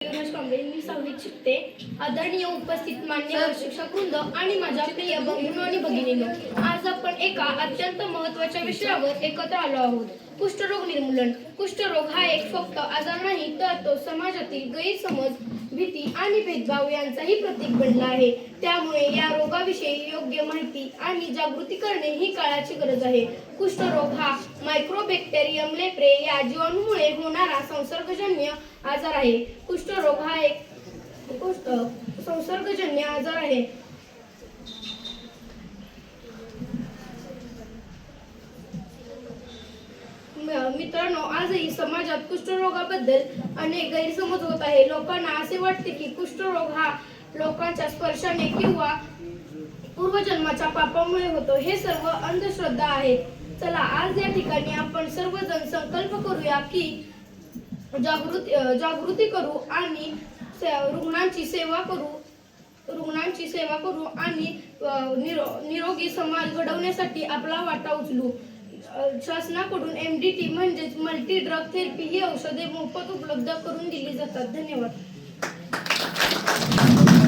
मी सहावीत शिकते. आदरणीय उपस्थित मान्यवर शिक्षकवृंद आणि माझ्या प्रिय बंधूंनो आणि भगिनींनो, आज आपण एका अत्यंत महत्त्वाच्या विषयावर एकत्र आलो आहोत. कुष्ठरोग निर्मूलन. कुष्ठरोग हा एक फक्त आजार नाही, तर तो समाजातील गैरसमज, भीती आणि भेदभाव यांचाही प्रतीक बनला आहे. त्यामुळे या रोगाविषयी योग्य माहिती आणि जागृती करणे ही काळाची गरज आहे. कुष्ठरोग हा मायक्रोबॅक्टेरियम लेप्रे या जीवाणूमुळे होणारा संसर्गजन्य आजार आहे. कुष्ठरोग हा एक संसर्गजन्य आजार आहे. मित्रांनो, आजही समाजात कुष्ठरोगाबद्दल अनेक गैरसमज होत आहे. लोकांना असे वाटते की कुष्ठरोग हा लोकांच्या स्पर्शाने किंवा पूर्वजन्माच्या पापामुळे होतो. हे सर्व अंधश्रद्धा आहेत. चला, आज या ठिकाणी आपण सर्वजण संकल्प करूया की जागृती करू आणि रुग्णांची सेवा करू आणि निरोगी समाज घडवण्यासाठी आपला वाटा उचलू. शासनाकडून MDT म्हणजेच मल्टी ड्रग थेरपी ही औषधे मोफत उपलब्ध करून दिली जातात. धन्यवाद.